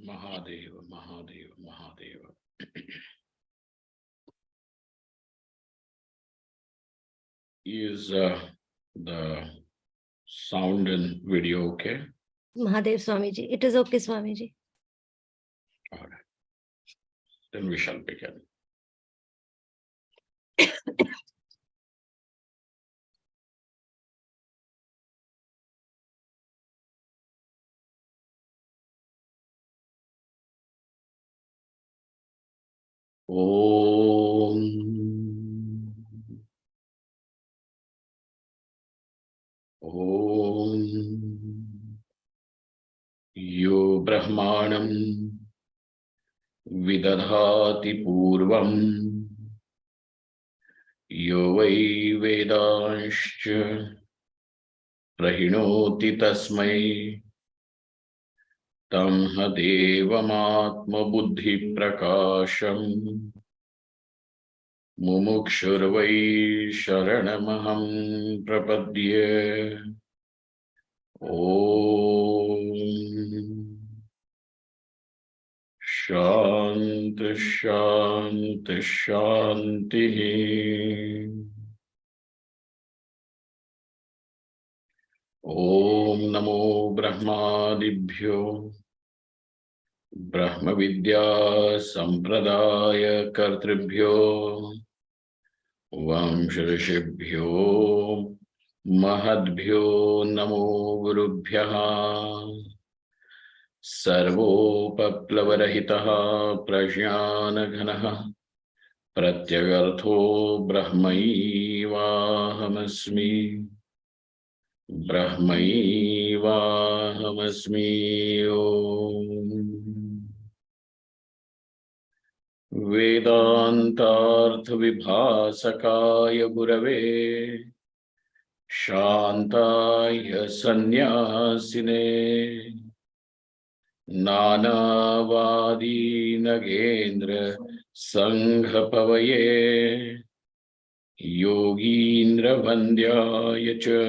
Mahadeva, Mahadeva, Mahadeva. Is the sound and video okay? Mahadev Swamiji. It is okay, Swamiji. All right. Then we shall begin. Om Om Yo Brahmanam Vidadhati Purvam Yo Vai Vedanscha Prahinoti Tasmai Tam Devamatma Buddhi Prakasham Mumukshurvai Sharanamaham Prapadye Om Shanti Shanti Shanti Om Namo Brahmadibhyo Brahma Vidya Sampradaya Kartribhyo Vamsharishibhyo Mahadbhyo Namo Gurubhyaha Sarvopaplavarahitaha Prajnanaganaha Pratyagartho Brahmaivahamasmi Brahmaivahamasmi Om Vedantartha Vibhasakaya Gurave Shantaya Sannyasine Nanavadi Nagendra Sanghapavaye Yogindra Vandyaya Cha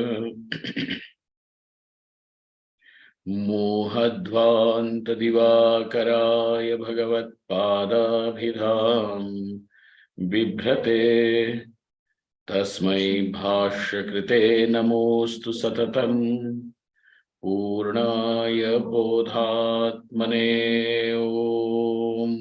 Mohadvanta Divakaraya Bhagavad Padabhidham Bibhrate Tasmai Bhashyakrite Namostu Satatam Purnaya Bodhatmane Om.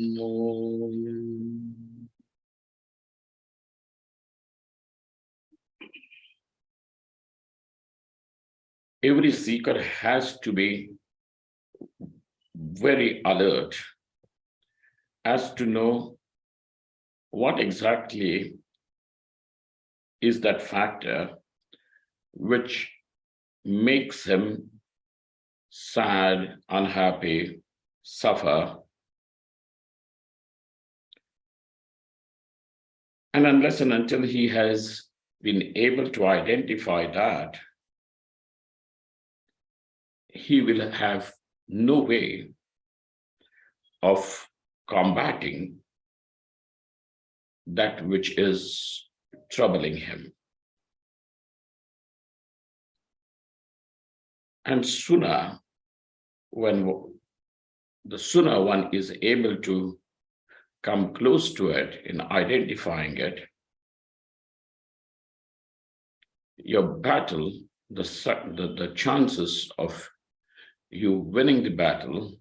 Every seeker has to be very alert as to know what exactly is that factor which makes him sad, unhappy, suffer. And unless and until he has been able to identify that, he will have no way of combating that which is troubling him. And sooner one is able to come close to it in identifying it, your battle, the chances of you winning the battle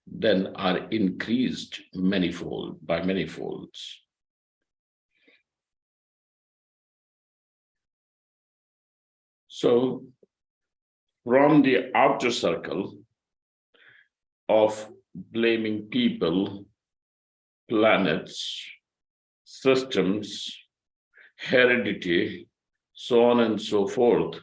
then are increased by many folds. So from the outer circle of blaming people, planets, systems, heredity, so on and so forth,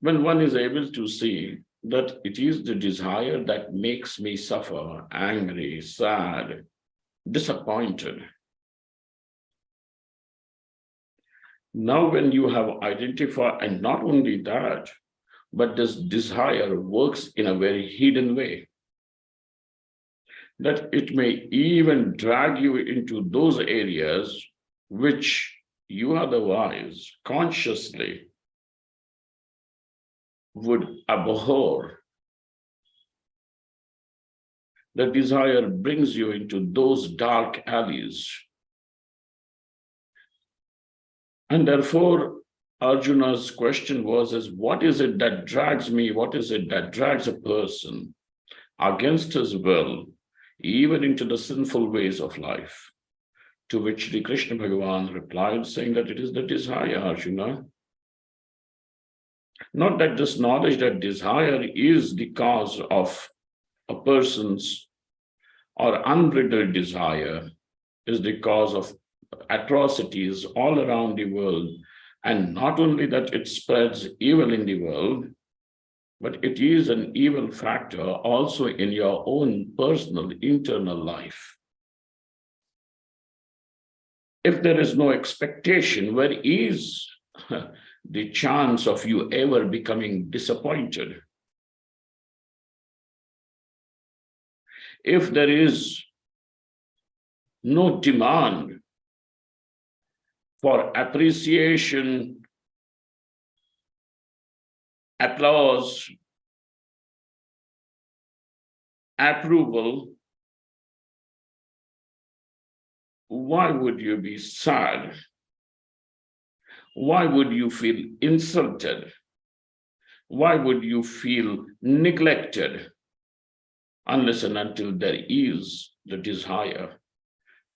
when one is able to see that it is the desire that makes me suffer, angry, sad, disappointed. Now, when you have identified, and not only that, but this desire works in a very hidden way, that it may even drag you into those areas which you otherwise consciously would abhor The desire brings you into those dark alleys. And therefore, Arjuna's question was, what is it that drags me? What is it that drags a person against his will, even into the sinful ways of life? To which Sri Krishna Bhagavan replied, saying that it is the desire, Arjuna. Not that this knowledge that desire is the cause of a person's or unbridled desire is the cause of atrocities all around the world. And not only that it spreads evil in the world, but it is an evil factor also in your own personal internal life. If there is no expectation, where is the chance of you ever becoming disappointed? If there is no demand for appreciation, applause, approval, why would you be sad? Why would you feel insulted? Why would you feel neglected? Unless and until there is the desire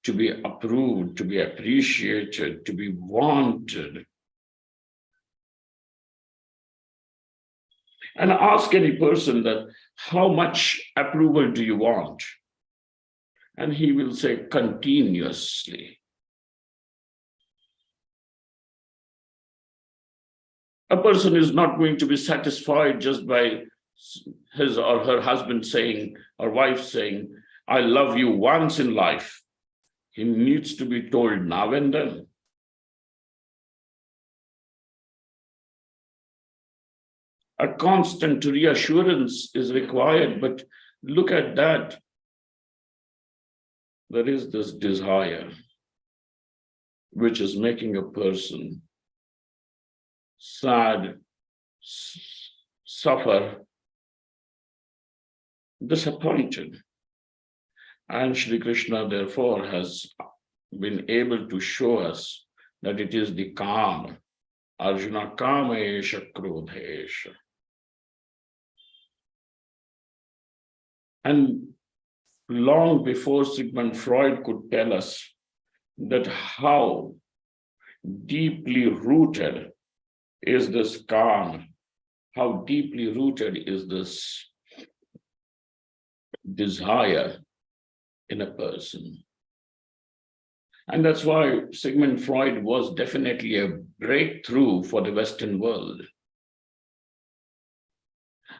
to be approved, to be appreciated, to be wanted. And ask any person that, how much approval do you want? And he will say, continuously. A person is not going to be satisfied just by his or her husband saying, or wife saying, I love you once in life. He needs to be told now and then. A constant reassurance is required, but look at that. There is this desire which is making a person sad, suffer, disappointed. And Sri Krishna, therefore, has been able to show us that it is the kama. Arjuna kamesha krodhesha. And long before Sigmund Freud could tell us that how deeply rooted is this kama, how deeply rooted is this desire in a person. And that's why Sigmund Freud was definitely a breakthrough for the Western world.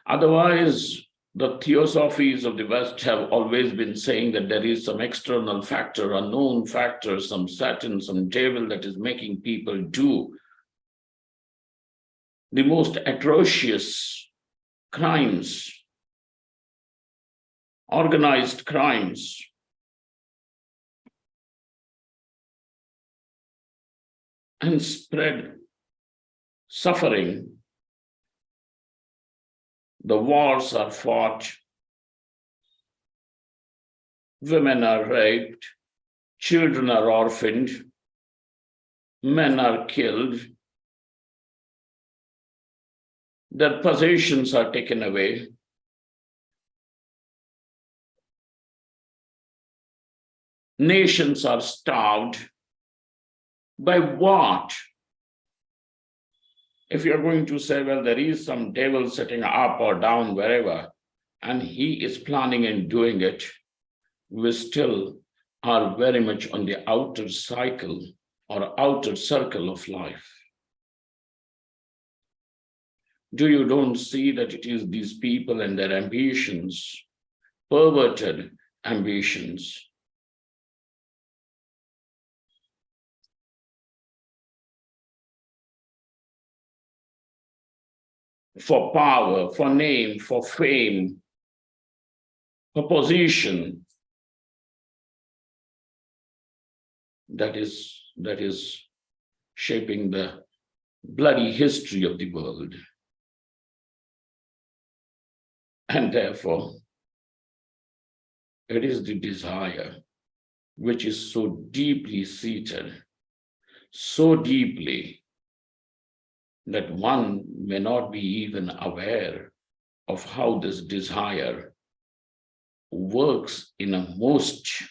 Otherwise, the theosophies of the West have always been saying that there is some external factor, a known factor, some Satan, some devil that is making people do the most atrocious crimes, organized crimes. And spread suffering. The wars are fought, women are raped, children are orphaned, men are killed, their possessions are taken away. Nations are starved. By what? If you're going to say, well, there is some devil sitting up or down wherever, and he is planning and doing it, we still are very much on the outer cycle or outer circle of life. You don't see that it is these people and their ambitions, perverted ambitions, for power, for name, for fame, for position, that is shaping the bloody history of the world. And therefore, It is the desire which is so deeply seated, so deeply that one may not be even aware of how this desire works in a most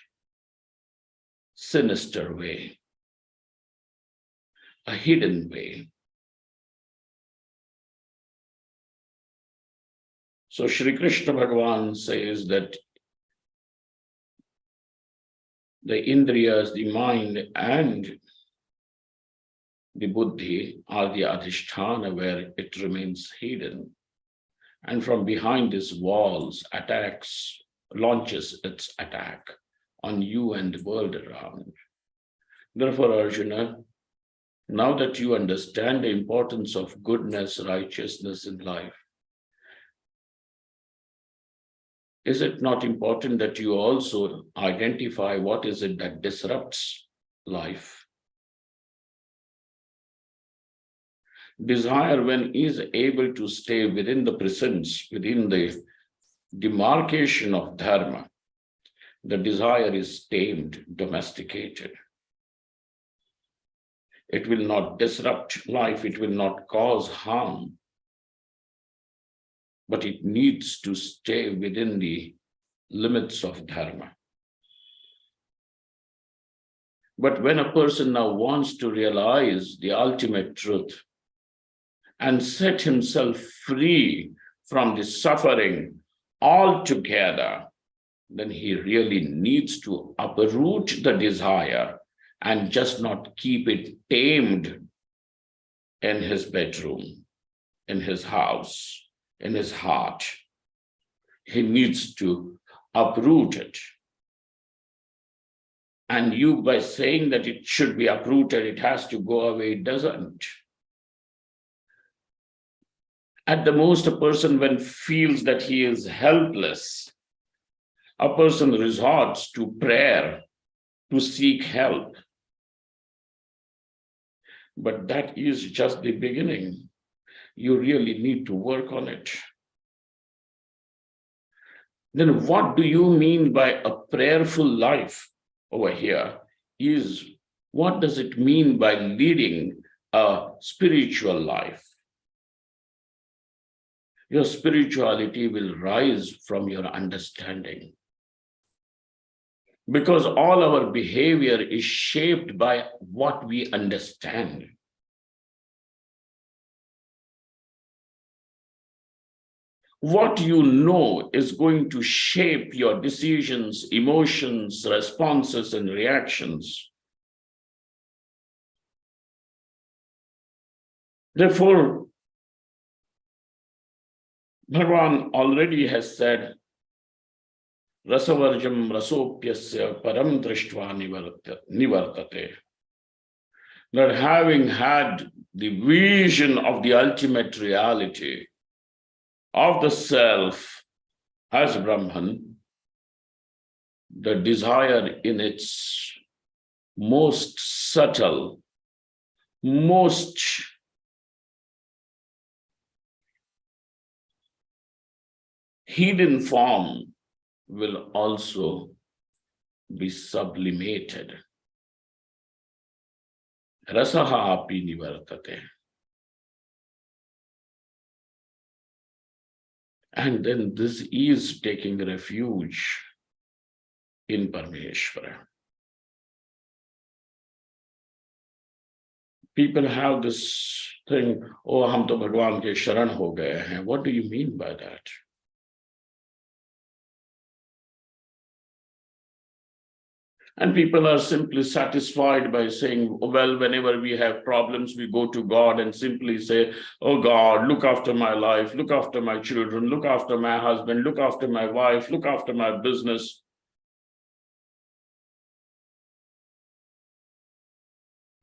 sinister way, a hidden way. So Shri Krishna Bhagavan says that the indriyas, the mind, and the buddhi are the adhisthana where it remains hidden. And from behind these walls, launches its attack on you and the world around. Therefore, Arjuna, now that you understand the importance of goodness, righteousness in life, is it not important that you also identify what is it that disrupts life? Desire, when is able to stay within the presence, within the demarcation of dharma, the desire is tamed, domesticated. It will not disrupt life, it will not cause harm, but it needs to stay within the limits of dharma. But when a person now wants to realize the ultimate truth and set himself free from the suffering altogether, then he really needs to uproot the desire and just not keep it tamed in his bedroom, in his house, in his heart. He needs to uproot it. And you, by saying that it should be uprooted, it has to go away, it doesn't. At the most, a person, when feels that he is helpless, a person resorts to prayer to seek help. But that is just the beginning. You really need to work on it. Then what do you mean by a prayerful life over here? What does it mean by leading a spiritual life? Your spirituality will rise from your understanding. Because all our behavior is shaped by what we understand. What you know is going to shape your decisions, emotions, responses, and reactions. Therefore, Bhagavan already has said, Rasavarjam rasopyasya param drishtva nivartate. That having had the vision of the ultimate reality of the self as Brahman, the desire in its most subtle, most hidden form will also be sublimated. Rasaha api nivartate. And then this is taking refuge in Parameshvara. People have this thing, oh, hum to Bhagwan ke sharan ho gaye hain. What do you mean by that? And people are simply satisfied by saying, well, whenever we have problems, we go to God and simply say, oh God, look after my life, look after my children, look after my husband, look after my wife, look after my business.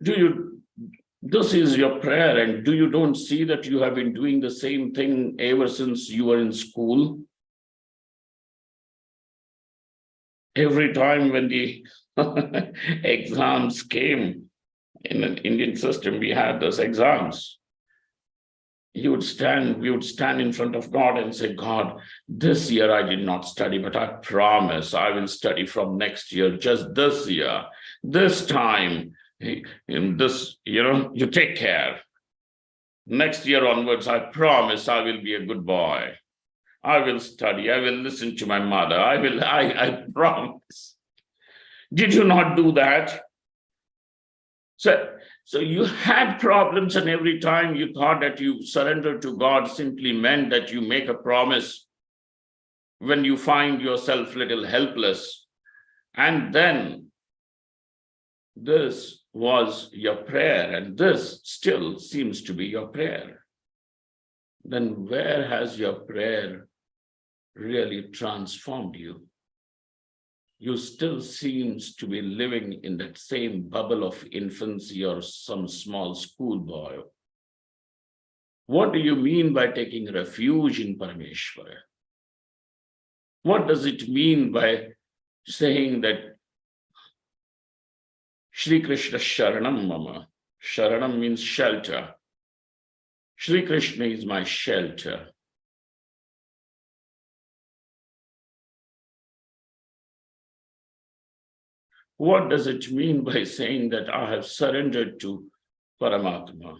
This is your prayer, and you don't see that you have been doing the same thing ever since you were in school? Every time when the exams came in an Indian system, we had those exams. we would stand in front of God and say, God, this year I did not study, but I promise I will study from next year, just this year, this time, in this, you take care. Next year onwards, I promise I will be a good boy. I will study. I will listen to my mother. I promise. Did you not do that? So you had problems, and every time you thought that you surrender to God simply meant that you make a promise when you find yourself little helpless. And then this was your prayer, and this still seems to be your prayer. Then where has your prayer really transformed you? You still seems to be living in that same bubble of infancy or some small schoolboy. What do you mean by taking refuge in Parameshwara? What does it mean by saying that Shri Krishna Sharanam Mama? Sharanam means shelter. Shri Krishna is my shelter. What does it mean by saying that I have surrendered to Paramatma?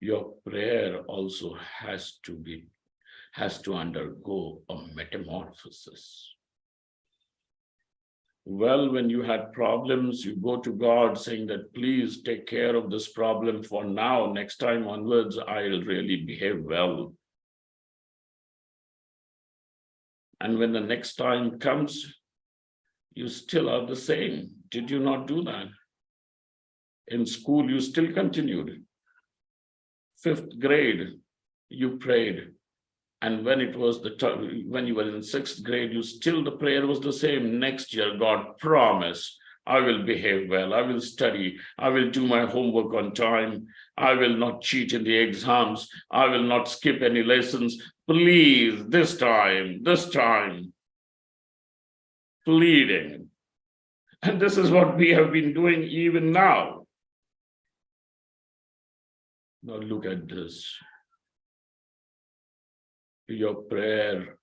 Your prayer also has to undergo a metamorphosis. Well, when you had problems, you go to God saying that, please take care of this problem for now. Next time onwards, I'll really behave well. And when the next time comes, you still are the same. Did you not do that? In school, you still continued. 5th grade, you prayed. And when it was when you were in 6th grade, the prayer was the same. Next year, God promise, I will behave well. I will study. I will do my homework on time. I will not cheat in the exams. I will not skip any lessons. Please, this time, pleading. And this is what we have been doing even now. Now look at this. Your prayer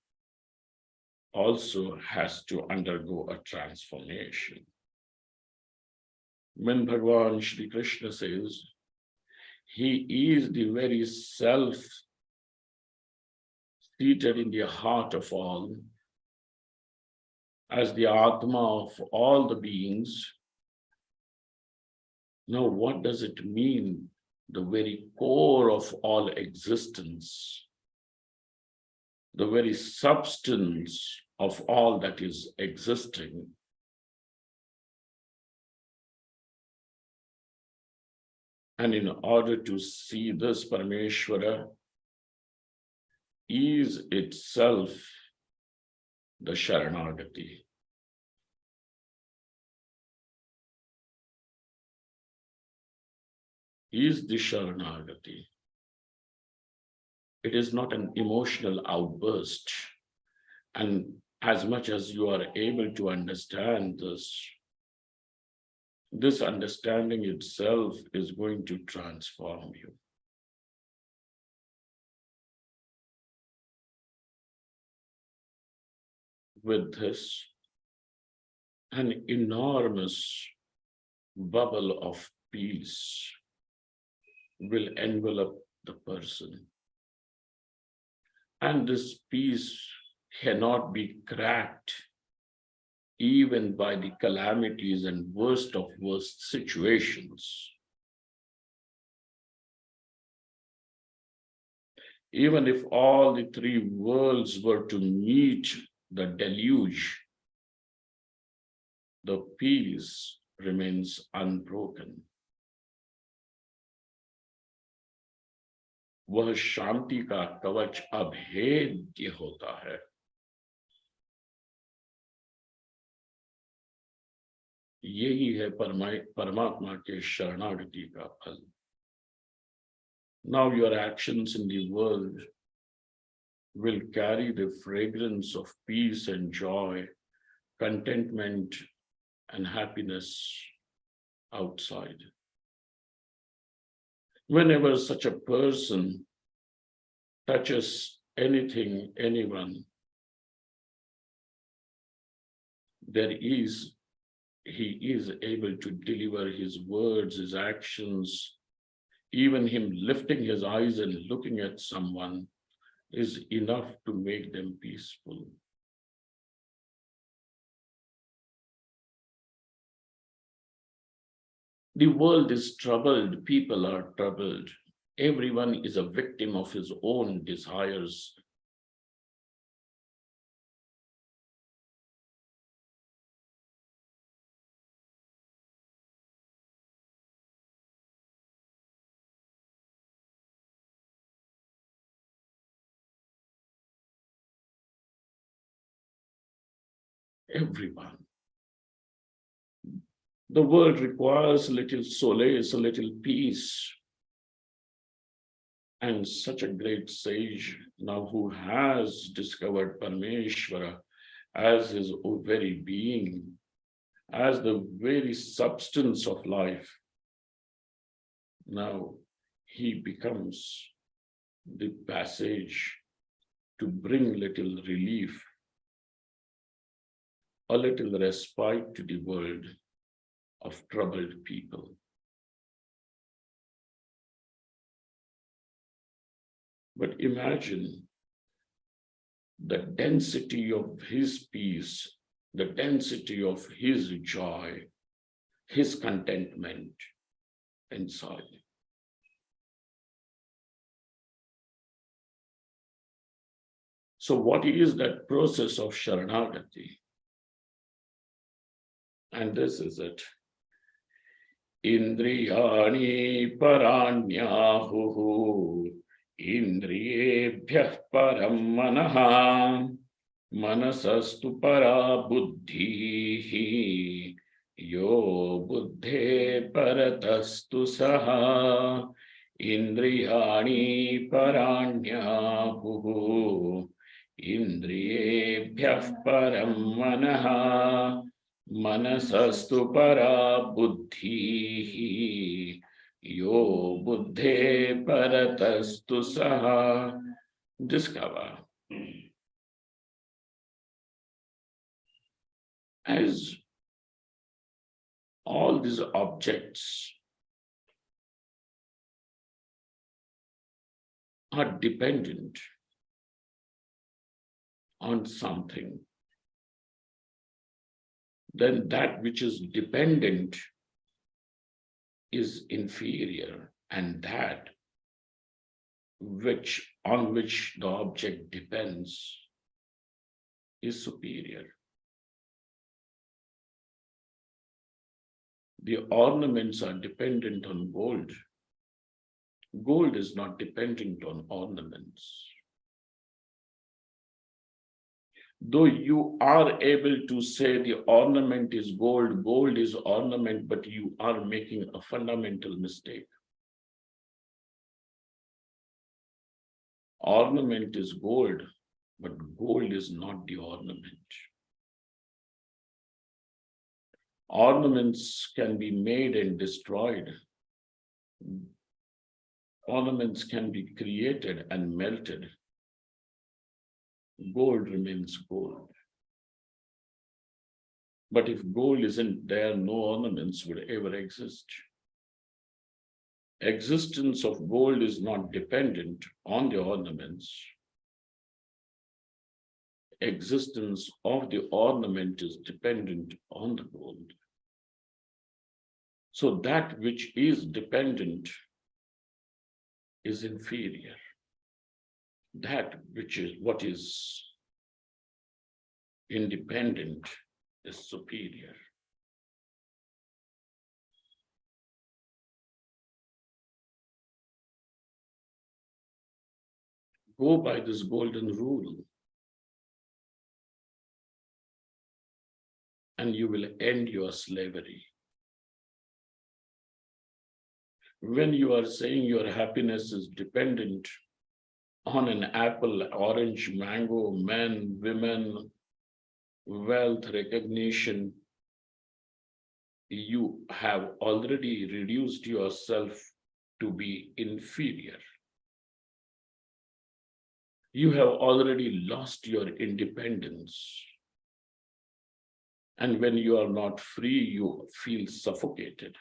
also has to undergo a transformation. When Bhagavan Shri Krishna says, he is the very self seated in the heart of all, as the Atma of all the beings. Now, what does it mean? The very core of all existence, the very substance of all that is existing. And in order to see this, Parameshwara is itself the Sharanagati. Is the Sharanagati. It is not an emotional outburst. And as much as you are able to understand this understanding itself is going to transform you. With this, an enormous bubble of peace will envelop the person. And this peace cannot be cracked even by the calamities and worst of worst situations. Even if all the 3 worlds were to meet the deluge, the peace remains unbroken. वह शांति का कवच अभेद्य होता है. यही है परमात्मा के शरणागति का फल. Now your actions in the world will carry the fragrance of peace and joy, contentment and happiness outside. Whenever such a person touches anything, anyone, he is able to deliver his words, his actions. Even him lifting his eyes and looking at someone is enough to make them peaceful. The world is troubled, people are troubled. Everyone is a victim of his own desires. Everyone. The world requires a little solace, a little peace. And such a great sage now who has discovered Parameshvara as his very being, as the very substance of life. Now he becomes the passage to bring little relief, a little respite to the world of troubled people. But imagine the density of his peace, the density of his joy, his contentment inside. So what is that process of Sharanagati? And this is it. Indriyani paranyahuhu indriyebhyah param manaha manasastu para buddhihi yo buddhe paratastu saha indriyani paranyahuhu indriyebhyah param manaha Manasastu para buddhihi yo buddhe paratastu saha. Discover as all these objects are dependent on something, then that which is dependent is inferior, and that on which the object depends is superior. The ornaments are dependent on gold. Gold is not dependent on ornaments. Though you are able to say the ornament is gold, gold is ornament, but you are making a fundamental mistake. Ornament is gold, but gold is not the ornament. Ornaments can be made and destroyed. Ornaments can be created and melted. Gold remains gold. But if gold isn't there, no ornaments would ever exist. Existence of gold is not dependent on the ornaments. Existence of the ornament is dependent on the gold. So that which is dependent is inferior. That which is what is independent is superior. Go by this golden rule, and you will end your slavery. When you are saying your happiness is dependent on an apple, orange, mango, men, women, wealth, recognition, you have already reduced yourself to be inferior. You have already lost your independence. And when you are not free, you feel suffocated.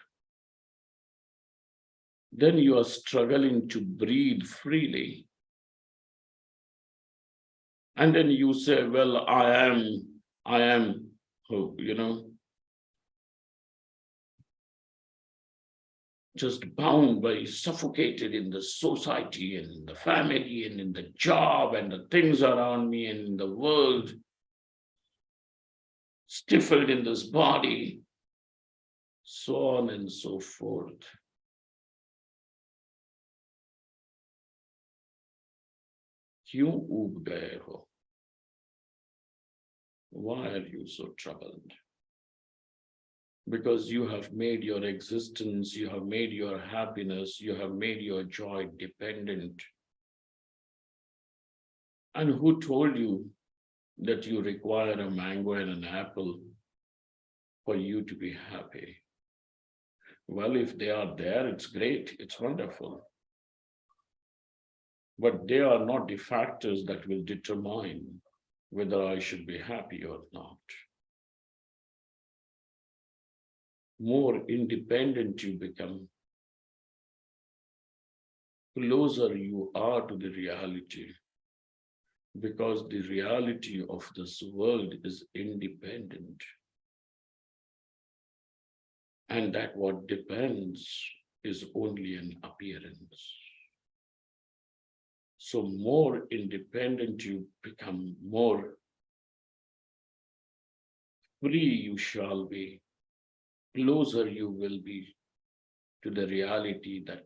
Then you are struggling to breathe freely. And then you say, well, I am, just bound by, suffocated in the society and in the family and in the job and the things around me and in the world, stifled in this body, so on and so forth. Kyun ub gaye ho? Why are you so troubled? Because you have made your existence, you have made your happiness, you have made your joy dependent. And who told you that you require a mango and an apple for you to be happy? Well, if they are there, it's great, it's wonderful. But they are not the factors that will determine whether I should be happy or not. More independent you become, closer you are to the reality, because the reality of this world is independent. And that what depends is only an appearance. So more independent you become, more free you shall be, closer you will be to the reality that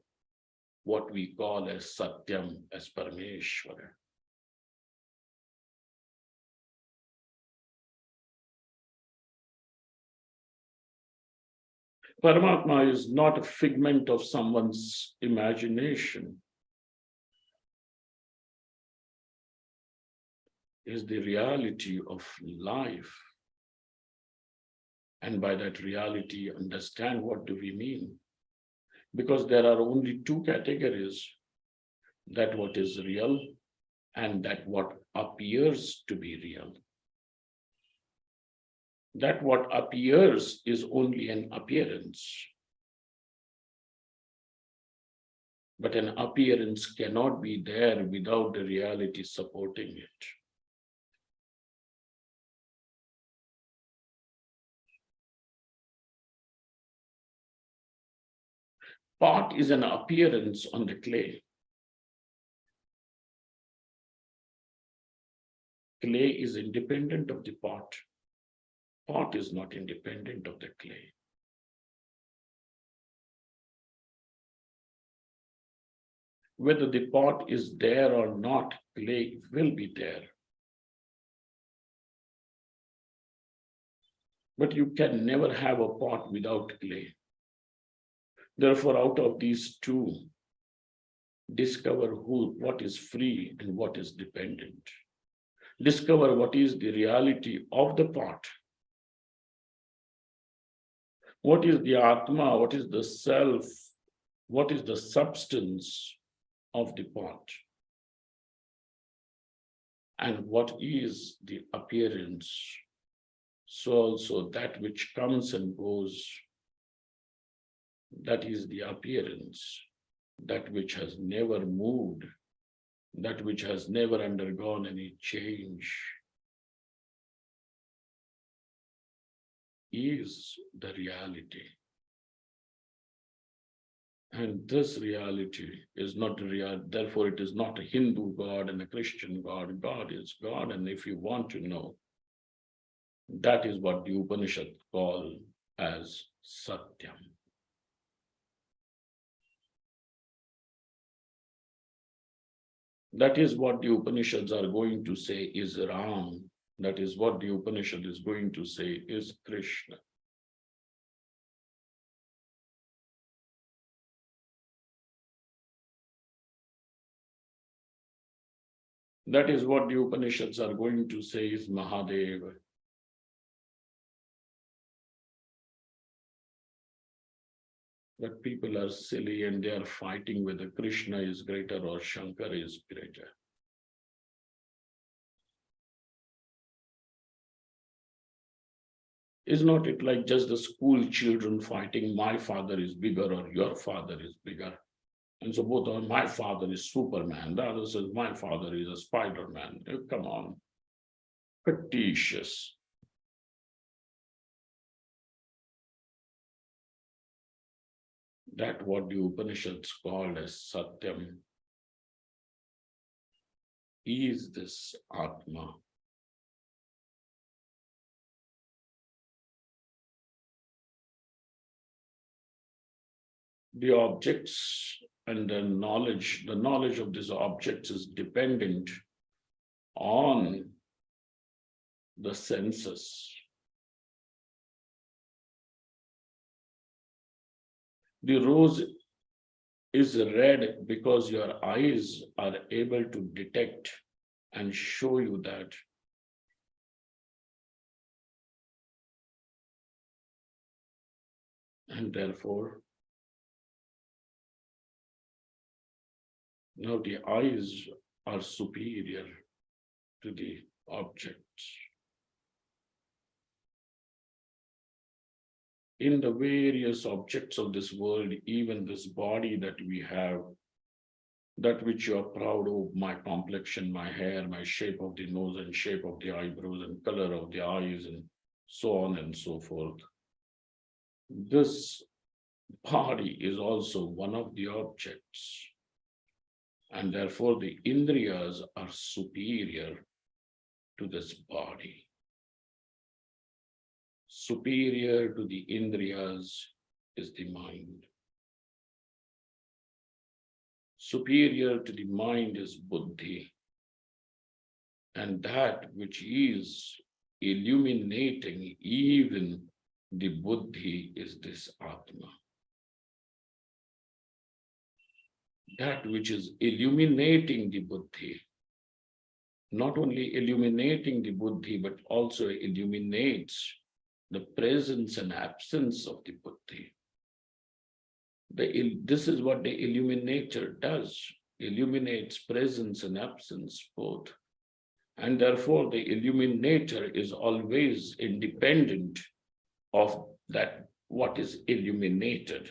what we call as Satyam, as Parameshwara. Paramatma is not a figment of someone's imagination. It is the reality of life. And by that reality, understand what do we mean. Because there are only two categories, that what is real and that what appears to be real. That what appears is only an appearance. But an appearance cannot be there without the reality supporting it. Pot is an appearance on the clay. Clay is independent of the pot. Pot is not independent of the clay. Whether the pot is there or not, clay will be there. But you can never have a pot without clay. Therefore, out of these two, discover what is free and what is dependent. Discover what is the reality of the pot. What is the Atma? What is the self? What is the substance of the pot? And what is the appearance? So also that which comes and goes, that is the appearance. That which has never moved, that which has never undergone any change, is the reality. And this reality is not real, therefore it is not a Hindu God and a Christian God. God is God, and if you want to know, that is what the Upanishad call as Satyam. That is what the Upanishads are going to say is Ram. That is what the Upanishad is going to say is Krishna. That is what the Upanishads are going to say is Mahadeva. that people are silly and they are fighting whether Krishna is greater or Shankar is greater. Is not it like just the school children fighting, my father is bigger or your father is bigger? And so both are, my father is Superman, the other says, my father is a Spider-Man. Come on. Fictitious. That what the Upanishads call as Satyam is this Atma. The objects and the knowledge of these objects is dependent on the senses. The rose is red because your eyes are able to detect and show you that. And therefore, now the eyes are superior to the objects. In the various objects of this world, even this body that we have, that which you are proud of, my complexion, my hair, my shape of the nose and shape of the eyebrows and color of the eyes and so on and so forth. This body is also one of the objects. And therefore the Indriyas are superior to this body. Superior to the Indriyas is the mind. Superior to the mind is Buddhi. And that which is illuminating even the Buddhi is this Atma. That which is illuminating the Buddhi, not only illuminating the Buddhi, but also illuminates the presence and absence of the Buddhi. This is what the illuminator does, illuminates presence and absence both. And therefore the illuminator is always independent of that what is illuminated.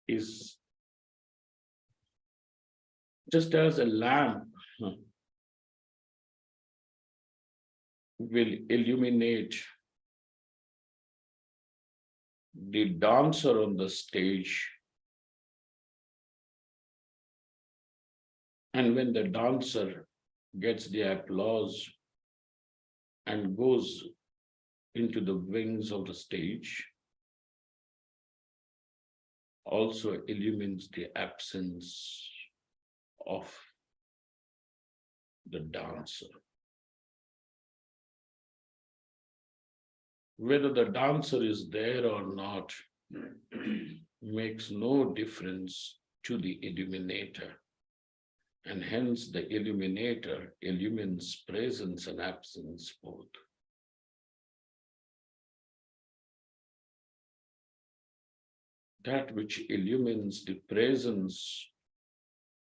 Is just as a lamp will illuminate the dancer on the stage, and when the dancer gets the applause and goes into the wings of the stage, also illumines the absence of the dancer. Whether the dancer is there or not makes no difference to the illuminator. And hence the illuminator illumines presence and absence both. That which illumines the presence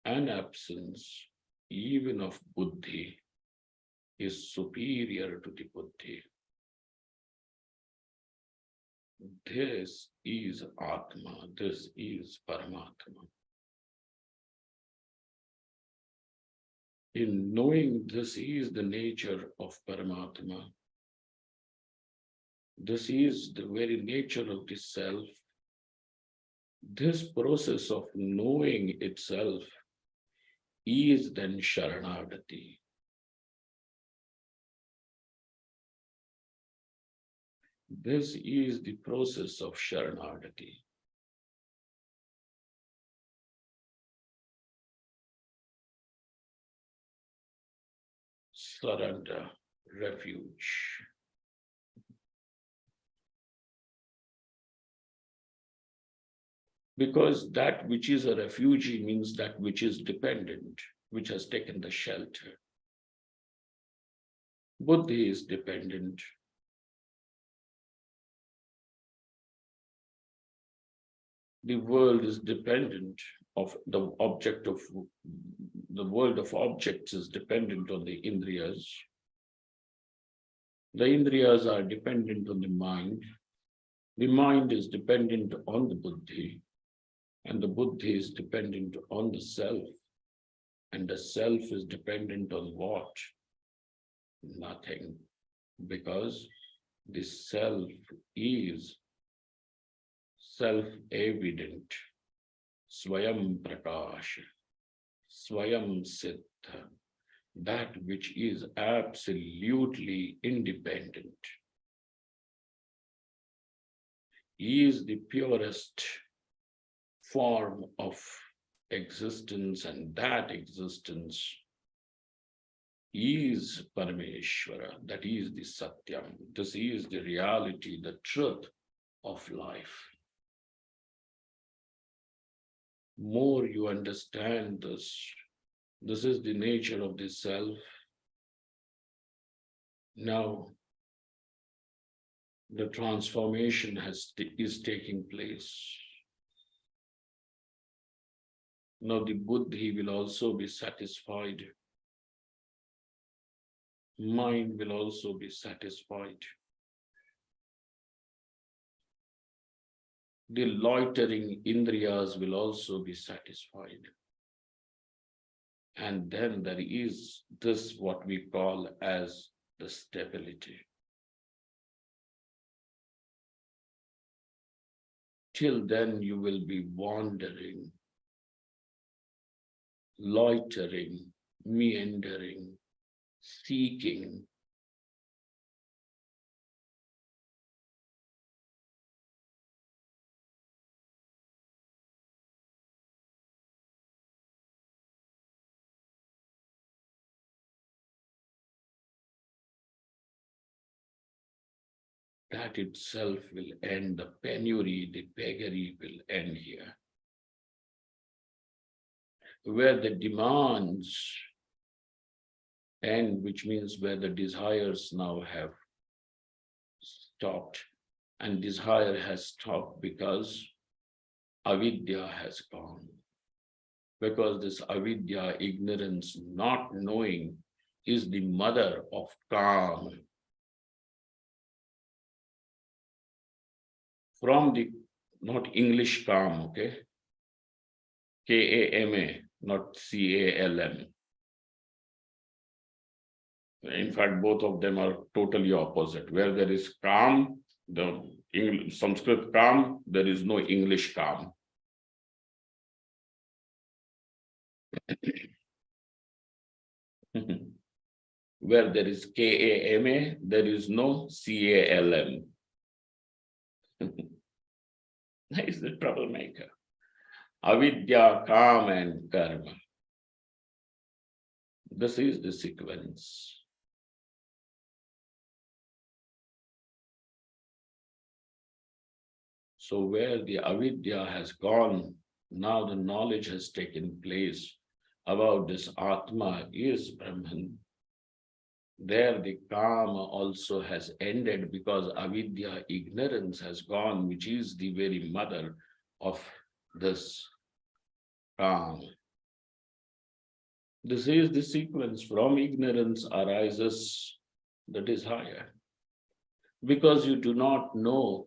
and absence even of Buddhi is superior to the Buddhi. This is Atma, this is Paramatma. In knowing this is the nature of Paramatma, this is the very nature of the self, this process of knowing itself is then Sharanagati. This is the process of Sharanagati. Surrender, refuge. Because that which is a refugee means that which is dependent, which has taken the shelter. Buddhi is dependent. The world is dependent of the object of the world of objects is dependent on the indriyas. The indriyas are dependent on the mind. The mind is dependent on the buddhi, and the buddhi is dependent on the self. And the self is dependent on what? Nothing. Because the self is self-evident. Swayam Prakash, Swayam Siddha, that which is absolutely independent, is the purest form of existence, and that existence is Parameshwara, that is the Satyam. This is the reality, the truth of life. More you understand this is the nature of the self. Now, the transformation is taking place. Now the buddhi will also be satisfied. Mind will also be satisfied. The loitering indriyas will also be satisfied. And then there is this what we call as the stability. Till then you will be wandering, loitering, meandering, seeking. That itself will end. The penury, the beggary will end here. Where the demands end, which means where the desires now have stopped, and desire has stopped because avidya has gone. Because this avidya, ignorance, not knowing, is the mother of Kama. From the, not English Kam, okay? K-A-M-A, not C-A-L-M. In fact, both of them are totally opposite. Where there is Kam, the Sanskrit Kam, there is no English Kam. Where there is K-A-M-A, there is no C-A-L-M. That is the troublemaker. Avidya, Kam, and Karma. This is the sequence. So where the avidya has gone, now the knowledge has taken place about this Atma is Brahman. There the Kama also has ended because avidya, ignorance, has gone, which is the very mother of this Kama. This is the sequence. From ignorance arises the desire. Because you do not know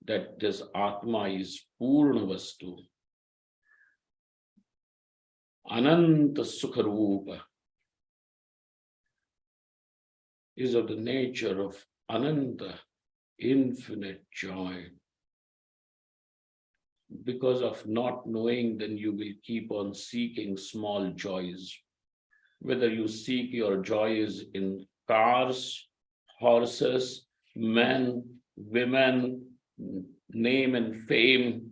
that this Atma is Purna Vastu, Ananta Sukharupa, is of the nature of Ananta, infinite joy. Because of not knowing, then you will keep on seeking small joys. Whether you seek your joys in cars, horses, men, women, name and fame,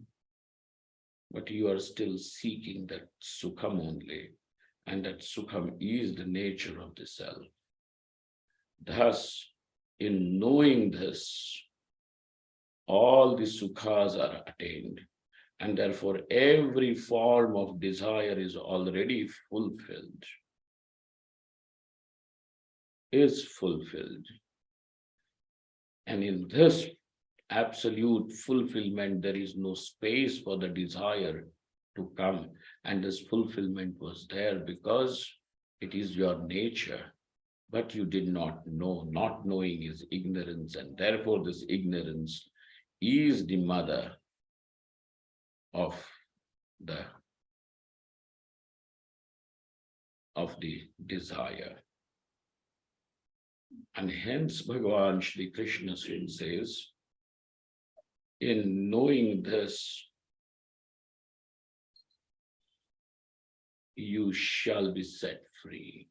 but you are still seeking that sukham only, and that sukham is the nature of the self. Thus, in knowing this, all the sukhas are attained, And therefore, every form of desire is already fulfilled, is fulfilled. And in this absolute fulfillment, there is no space for the desire to come. And this fulfillment was there because it is your nature, but you did not know. Not knowing is ignorance, and therefore this ignorance is the mother of the desire. And hence Bhagavan Shri Krishna says, in knowing this, you shall be set free.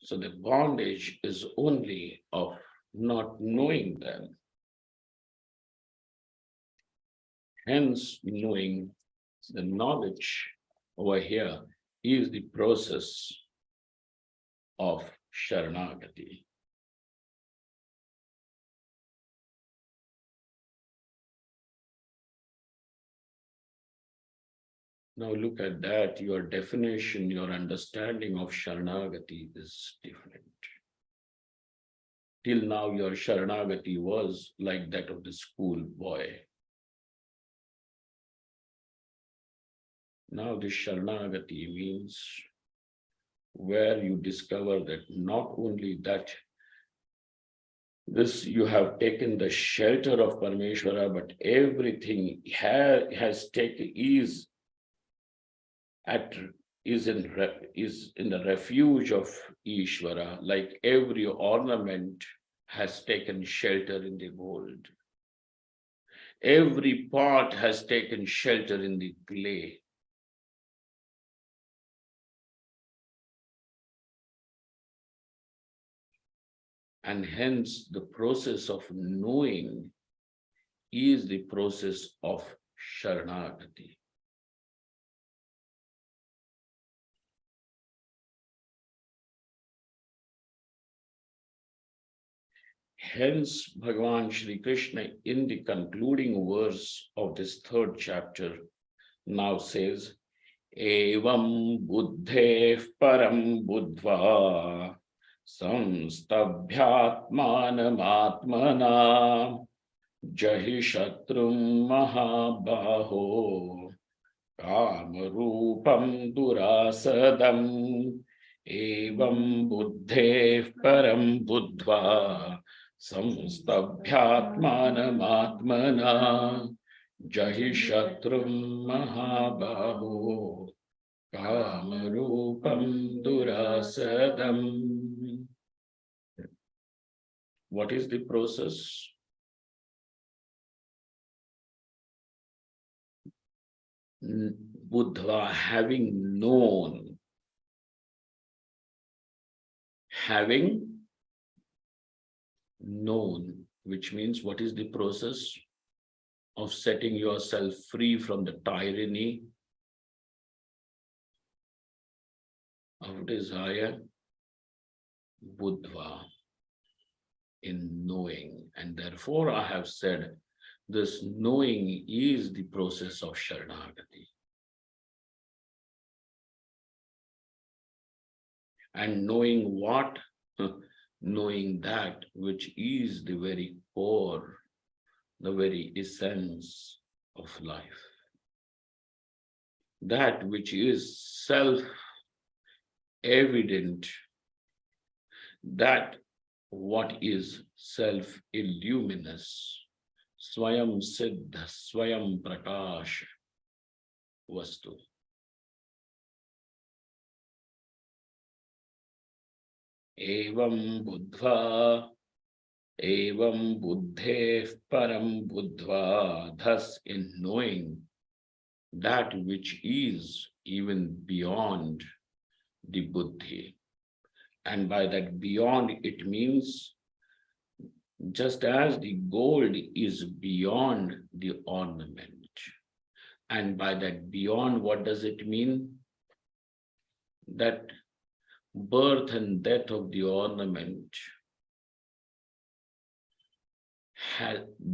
So the bondage is only of not knowing them. Hence, knowing, the knowledge over here is the process of Sharanagati. Now look at that, your definition, your understanding of Sharanagati is different. Till now, your Sharanagati was like that of the school boy. Now this Sharanagati means where you discover that not only that this you have taken the shelter of Parameshwara, but everything has taken is in the refuge of Ishvara, like every ornament has taken shelter in the gold. Every pot has taken shelter in the clay. And hence the process of knowing is the process of Sharanagati. Hence, Bhagavan Shri Krishna, in the concluding verse of this third chapter, now says, Evam buddhe param buddhva samstabhyatmanam jahi shatrum mahabaho kamarupam durasadam evam buddhe param buddhva samstabhyatmanam jahi shatrum mahabaho kamarupam durasadam. What is the process? Buddha, having known, which means what is the process of setting yourself free from the tyranny of desire? Buddha, in knowing. And therefore I have said this knowing is the process of Sharanagati. And knowing what? Knowing that which is the very core, the very essence of life. That which is self-evident, that what is self-illuminous, Swayam Siddha, Swayam Prakash Vastu. Evam Buddha, Evam Buddhe Param Buddha, thus in knowing that which is even beyond the Buddhi. And by that beyond, it means just as the gold is beyond the ornament. And by that beyond, what does it mean? That birth and death of the ornament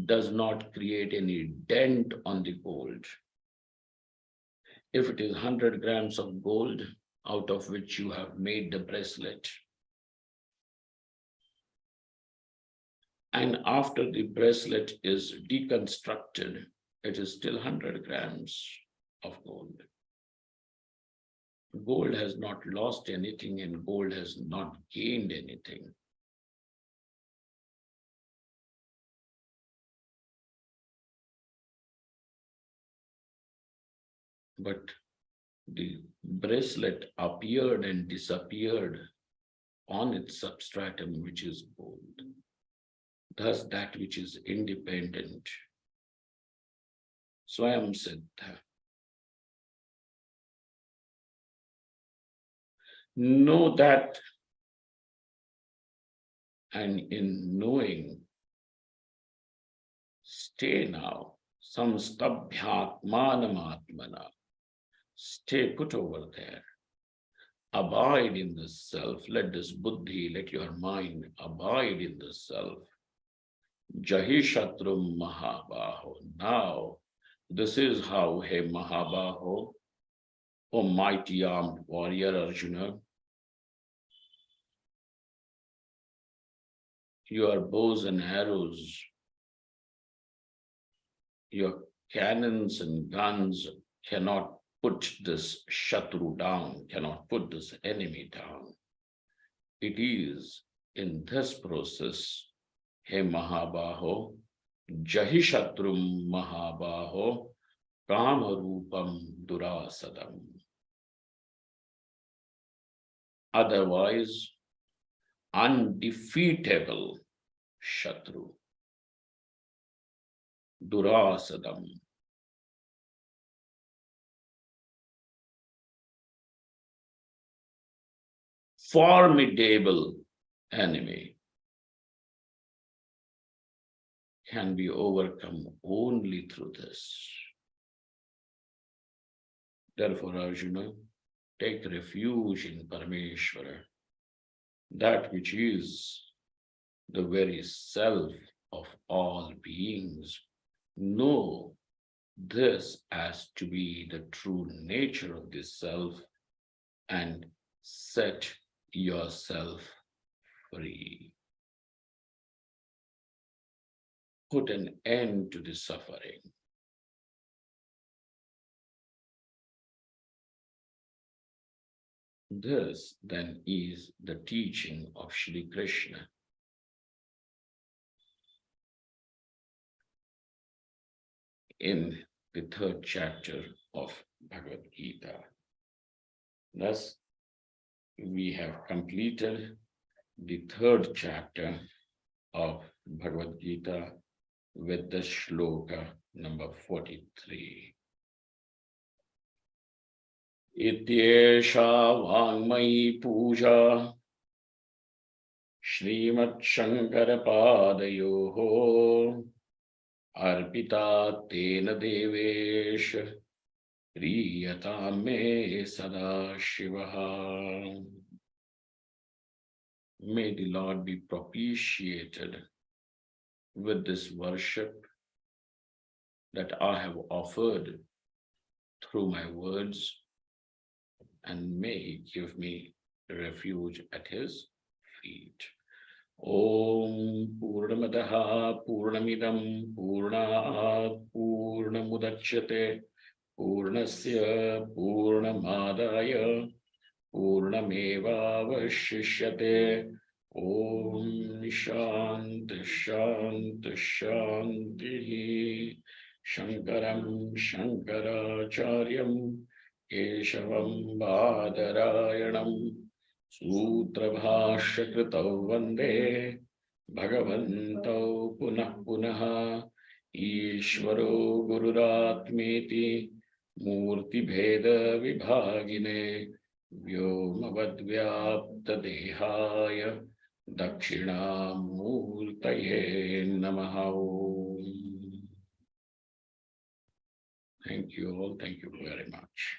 does not create any dent on the gold. If it is 100 grams of gold out of which you have made the bracelet, and after the bracelet is deconstructed, it is still 100 grams of gold. Gold has not lost anything and gold has not gained anything. But the bracelet appeared and disappeared on its substratum, which is gold. Thus, that which is independent, Swayam Siddha. Know that, and in knowing, stay now. Samstabhyatmanamatmana. Stay put over there. Abide in the self. Let this buddhi, let your mind abide in the self. Jahi Shatrum Mahabaho. Now, this is how, hey Mahabaho, O mighty armed warrior Arjuna, your bows and arrows, your cannons and guns cannot put this Shatru down, cannot put this enemy down. It is in this process, He Mahabaho, Jahi Shatrum Mahabaho, Kamarupam Durasadam. Otherwise, undefeatable Shatru, Durasadam. Formidable enemy can be overcome only through this. Therefore, Arjuna, take refuge in Parameshvara, that which is the very self of all beings. Know this as to be the true nature of this self and set yourself free. Put an end to the suffering. This then is the teaching of Shri Krishna. In the 3rd chapter of Bhagavad Gita. Thus, we have completed the 3rd chapter of Bhagavad Gita with the shloka number 43. Ityesha Vangmayi Puja Srimad Shankara Padayoho Arpita Tena Devesha Priyata Me Sada Shivaha. May the Lord be propitiated with this worship that I have offered through my words, and may He give me refuge at His feet. Om Purnamadaha Purnamidam Purnat Purnamudachyate Purnasya Purnamadaya Purnameva Vashishyate. Om Shanti Shanti Shanti. Shankaram Shankaracharyam Keshavam Badarayanam Sutrabhashya Kritau Vande Bhagavantau Punah Punaha Ishvaro Gururatmeti Murti Bheda Vibhagine Vyomavadvyapta Dehaya Dakshina Murtaye Namaha. Thank you all. Thank you very much.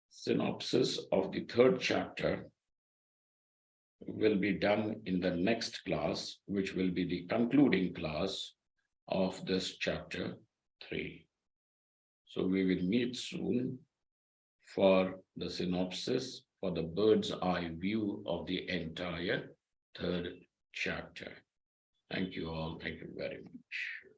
Synopsis of the 3rd chapter will be done in the next class, which will be the concluding class of this chapter 3. So we will meet soon for the synopsis, for the bird's eye view of the entire third chapter. Thank you all. Thank you very much.